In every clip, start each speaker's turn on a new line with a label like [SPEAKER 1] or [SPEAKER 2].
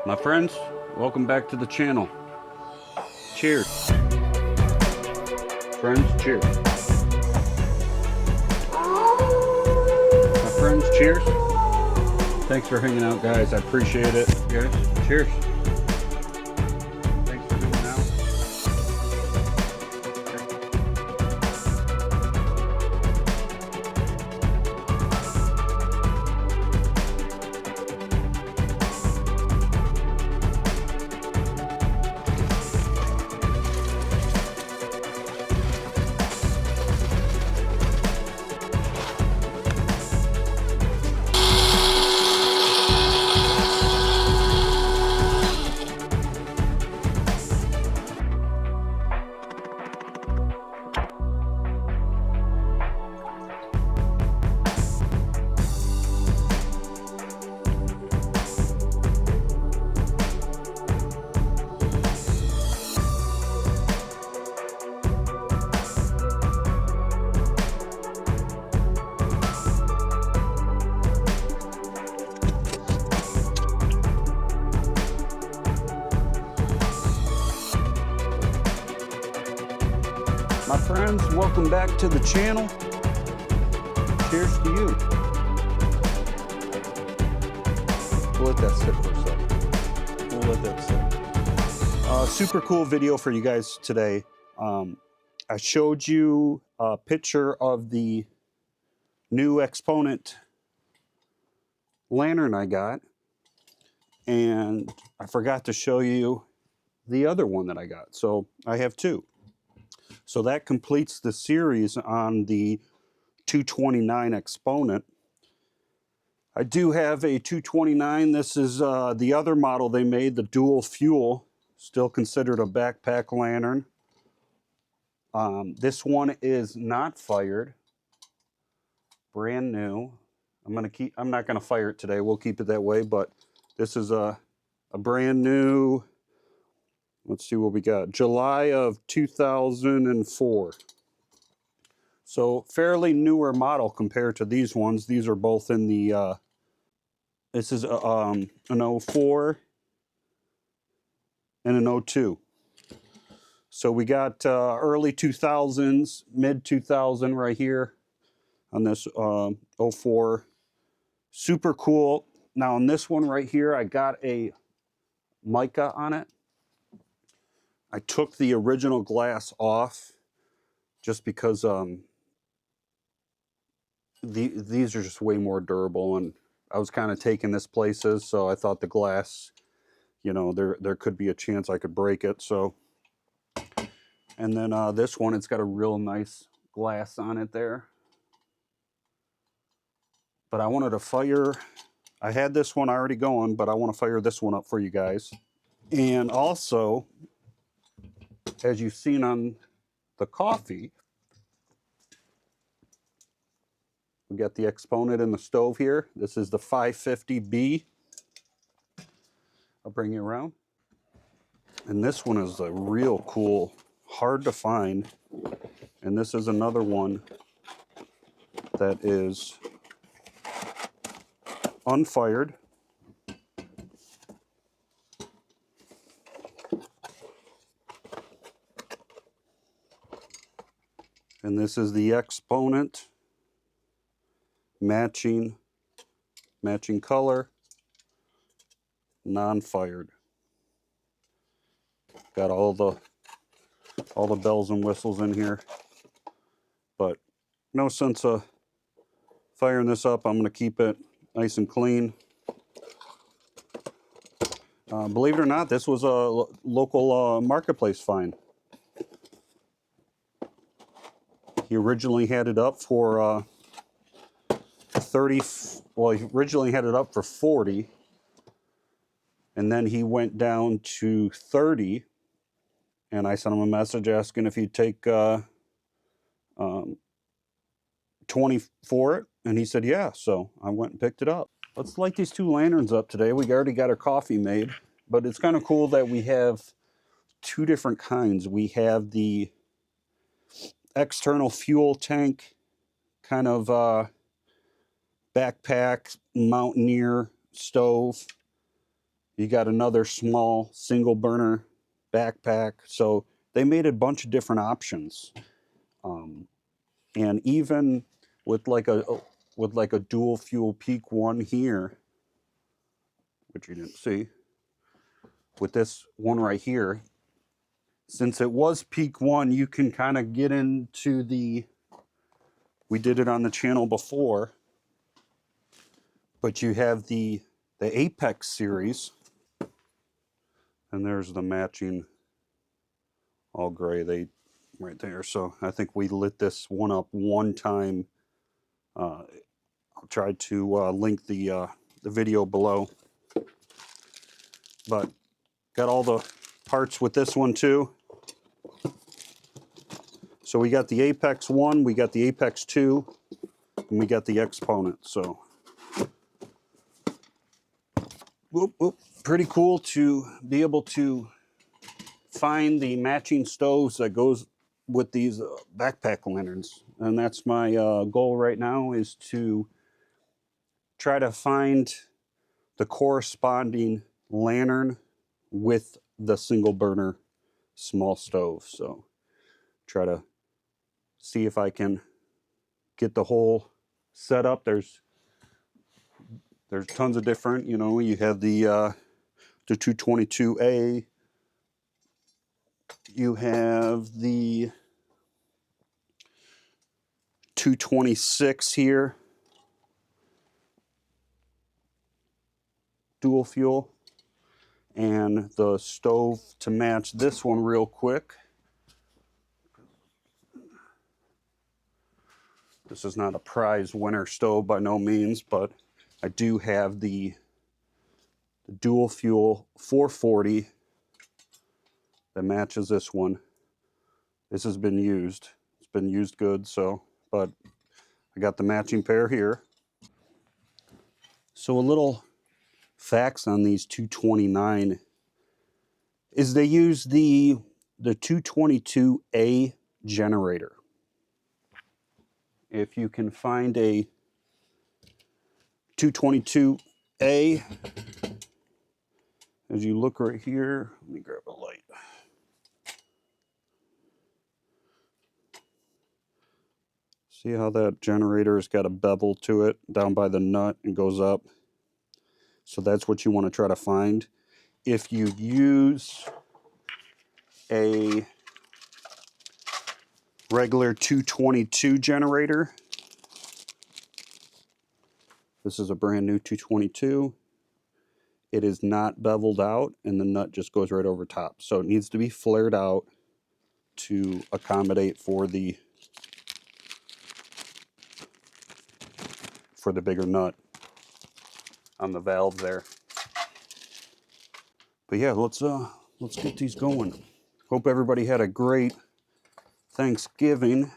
[SPEAKER 1] My friends, welcome back to the channel. Cheers. Friends, cheers. My friends, cheers. Thanks for hanging out, guys. I appreciate it. Guys, cheers. Thanks for hanging out. My friends, welcome back to the channel. Cheers to you. We'll let that sit for a second. We'll let that sit. Super cool video for you guys today. I showed you a picture of the new Exponent lantern I got, and I forgot to show you the other one that I got. So I have two. So that completes the series on the 229 Exponent. I do have a 229. This is the other model they made, the dual fuel, still considered a backpack lantern. This one is not fired, brand new. I'm not gonna fire it today. We'll keep it that way, but this is a brand new. Let's see what we got. July of 2004. So fairly newer model compared to these ones. These are both in the, this is an 04 and an 02. So we got early 2000s, mid 2000 right here on this 04. Super cool. Now on this one right here, I got a mica on it. I took the original glass off just because these are just way more durable, and I was kind of taking this places, so I thought the glass, you know, there could be a chance I could break it. So, and then this one, it's got a real nice glass on it there. But I wanted to fire, I had this one already going, but I want to fire this one up for you guys. And also, as you've seen on the coffee, we got the Exponent in the stove here. This is the 550B. I'll bring you around. And this one is a real cool, hard to find. And this is another one that is unfired. And this is the Exponent, matching color, non-fired. Got all the bells and whistles in here, but no sense of firing this up. I'm going to keep it nice and clean. Believe it or not, this was a local marketplace find. He originally had it up for 30. Well, he originally had it up for 40, and then he went down to 30. And I sent him a message asking if he'd take 20 for it, and he said yeah. So I went and picked it up. Let's light these two lanterns up today. We already got our coffee made, but it's kind of cool that we have two different kinds. We have the external fuel tank kind of backpack, mountaineer stove. You got another small single burner backpack. So they made a bunch of different options. And even with like a dual fuel peak one here, which you didn't see, with this one right here, since it was peak one, you can kind of get into we did it on the channel before, but you have the Apex series, and there's the matching all gray right there. So I think we lit this one up one time. I'll try to link the video below, but got all the parts with this one too. So we got the Apex 1, we got the Apex 2, and we got the Exponent. So pretty cool to be able to find the matching stoves that goes with these backpack lanterns. And that's my goal right now, is to try to find the corresponding lantern with the single burner small stove. So try to see if I can get the whole setup. There's tons of different, you have the 222A, you have the 226 here, dual fuel, and the stove to match this one real quick. This is not a prize winner stove by no means, but I do have the dual fuel 440 that matches this one. This has been used. It's been used good, so, but I got the matching pair here. So a little facts on these 229 is they use the 222A generator. If you can find a 222A, as you look right here, let me grab a light. See how that generator's got a bevel to it down by the nut and goes up? So that's what you want to try to find. If you use a regular 222 generator, this is a brand new 222, it is not beveled out and the nut just goes right over top. So it needs to be flared out to accommodate for the bigger nut on the valve there. But yeah, let's get these going. Hope everybody had a great Thanksgiving.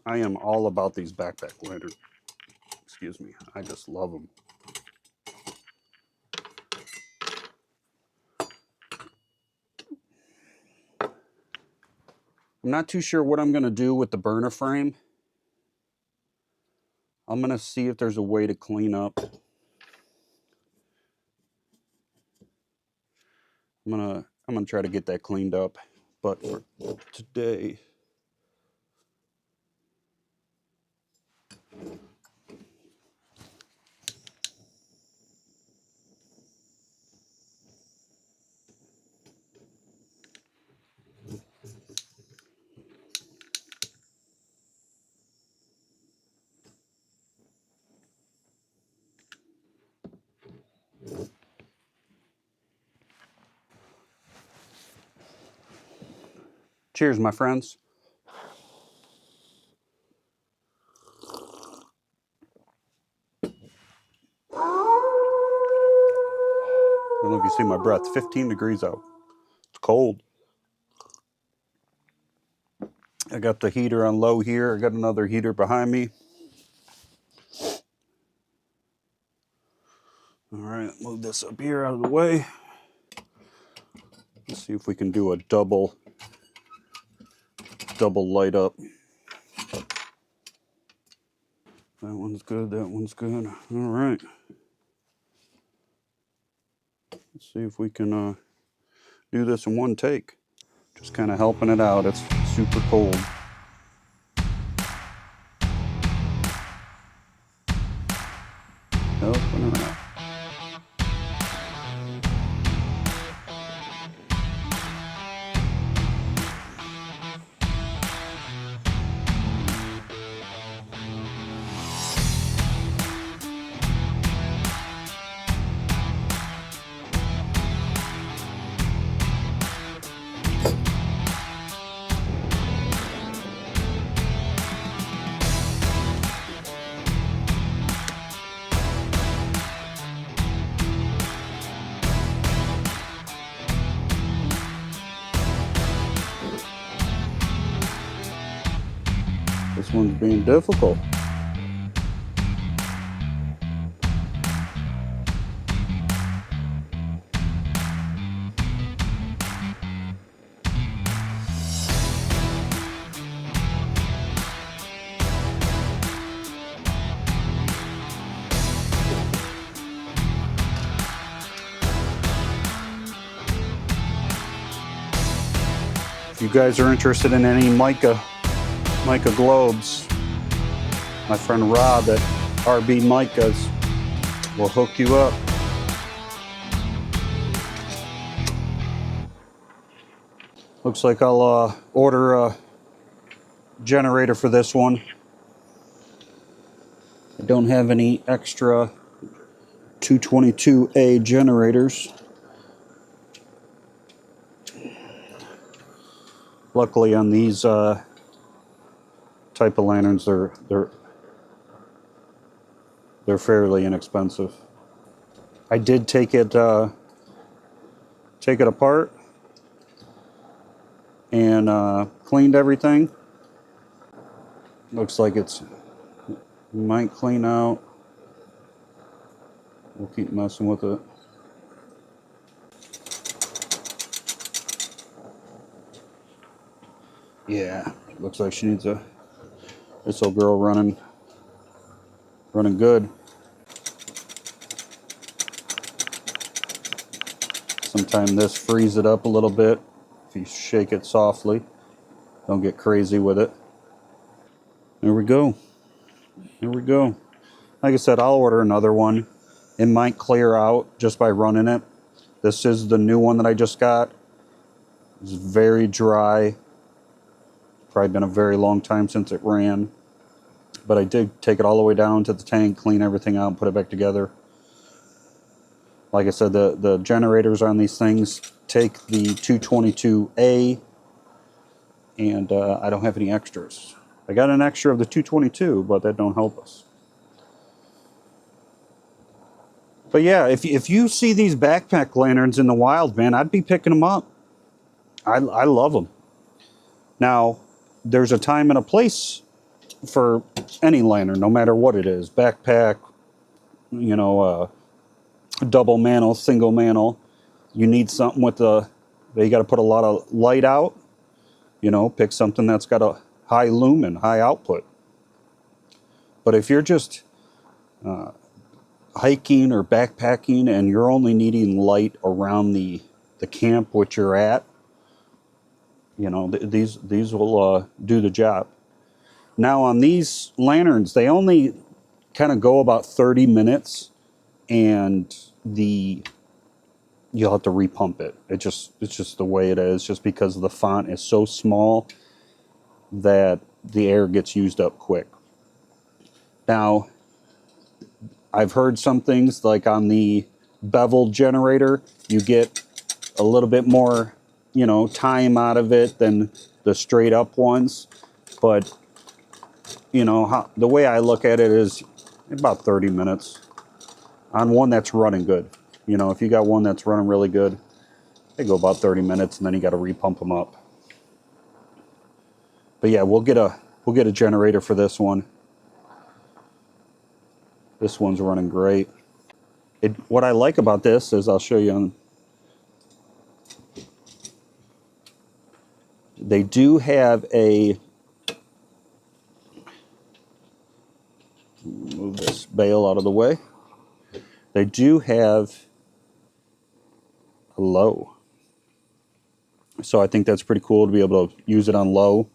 [SPEAKER 1] I am all about these backpack lanterns. Excuse me, I just love them. I'm not too sure what I'm going to do with the burner frame. I'm going to see if there's a way to clean up. I'm going to try to get that cleaned up. But for today, cheers, my friends. I don't know if you see my breath, 15 degrees out. It's cold. I got the heater on low here. I got another heater behind me. All right, move this up here out of the way. Let's see if we can do a double light up. That one's good, that one's good. All right. Let's see if we can do this in one take. Just kind of helping it out. It's super cold. Helping it out. This one's being difficult. If you guys are interested in any mica globes, my friend Rob at RB Micas will hook you up. Looks like I'll order a generator for this one. I don't have any extra 222A generators. Luckily on these type of lanterns, they're fairly inexpensive. I did take it apart and cleaned everything. Looks like it might clean out. We'll keep messing with it. Yeah, looks like she needs this old girl running good. Sometimes this frees it up a little bit if you shake it softly. Don't get crazy with it. There we go. Here we go. Like I said, I'll order another one. It might clear out just by running it. This is the new one that I just got. It's very dry. Probably been a very long time since it ran. But I did take it all the way down to the tank, clean everything out, and put it back together. Like I said, the generators on these things take the 222A, and I don't have any extras. I got an extra of the 222, but that don't help us. But yeah, if you see these backpack lanterns in the wild, man, I'd be picking them up. I love them. Now, there's a time and a place for any lantern, no matter what it is. Backpack, you know, double mantle, single mantle. You need something with you got to put a lot of light out. You know, pick something that's got a high lumen, high output. But if you're just hiking or backpacking and you're only needing light around the camp which you're at, you know, these will do the job. Now on these lanterns, they only kind of go about 30 minutes, and you'll have to repump it. It's just the way it is, just because the font is so small that the air gets used up quick. Now, I've heard some things like on the bevel generator, you get a little bit more, you know, time out of it than the straight up ones. But, you know, the way I look at it is about 30 minutes on one that's running good. You know, if you got one that's running really good, they go about 30 minutes, and then you got to repump them up. But yeah, we'll get a generator for this one. This one's running great. What I like about this is, I'll show you on. They do have a, move this bale out of the way. They do have a low. So I think that's pretty cool to be able to use it on low.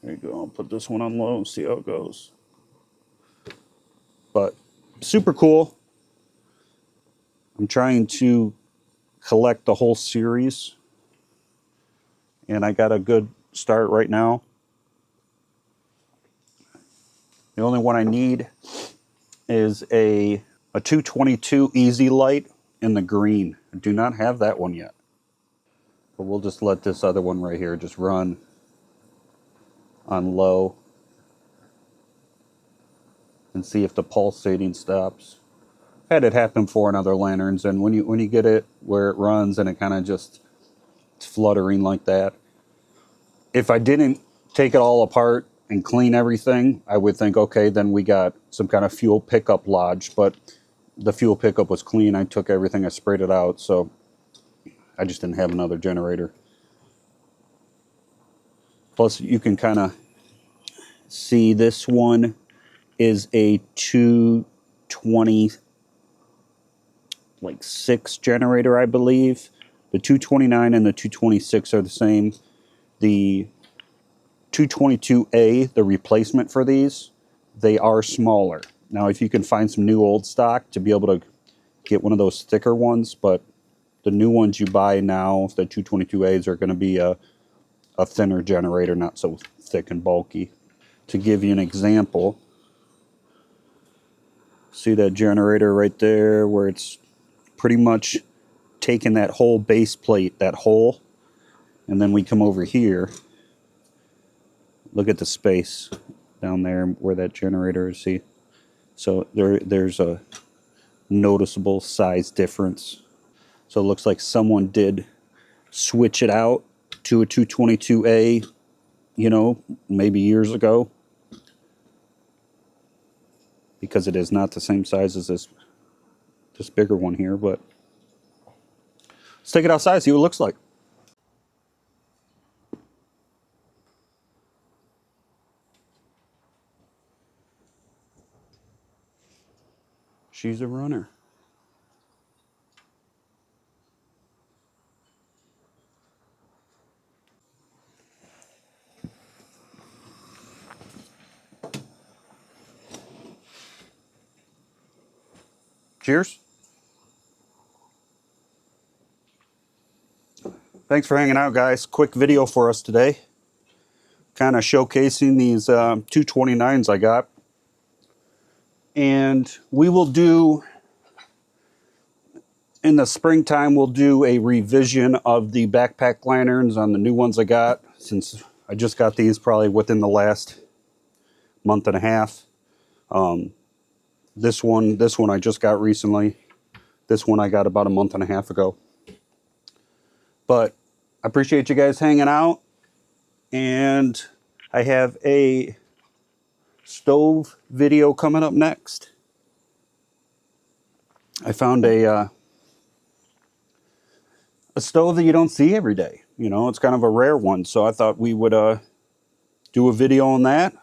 [SPEAKER 1] There you go. I'll put this one on low and see how it goes. But super cool. I'm trying to collect the whole series, and I got a good start right now. The only one I need is a 222 Easy Light in the green. I do not have that one yet. But we'll just let this other one right here just run on low and see if the pulsating stops. I've had it happen before in other lanterns, and when you get it where it runs and it kind of just it's fluttering like that. If I didn't take it all apart and clean everything, I would think, okay, then we got some kind of fuel pickup lodged, but the fuel pickup was clean. I took everything, I sprayed it out, so I just didn't have another generator. Plus, you can kind of see this one is a 226 generator, I believe. The 229 and the 226 are the same. The 222A, the replacement for these, they are smaller. Now, if you can find some new old stock to be able to get one of those thicker ones, but the new ones you buy now, the 222As, are going to be a thinner generator, not so thick and bulky. To give you an example, see that generator right there where it's pretty much taking that whole base plate, that hole, and then we come over here. Look at the space down there where that generator is, see? So there's a noticeable size difference. So it looks like someone did switch it out to a 222A, you know, maybe years ago, because it is not the same size as this bigger one here. But let's take it outside, see what it looks like. She's a runner. Cheers. Thanks for hanging out, guys. Quick video for us today. Kind of showcasing these 229s I got. And we will do, in the springtime, we'll do a revision of the backpack lanterns on the new ones I got, since I just got these probably within the last month and a half. This one I just got recently. This one I got about a month and a half ago. But I appreciate you guys hanging out. And I have a stove video coming up next. I found a stove that you don't see every day. You know, it's kind of a rare one. So I thought we would do a video on that.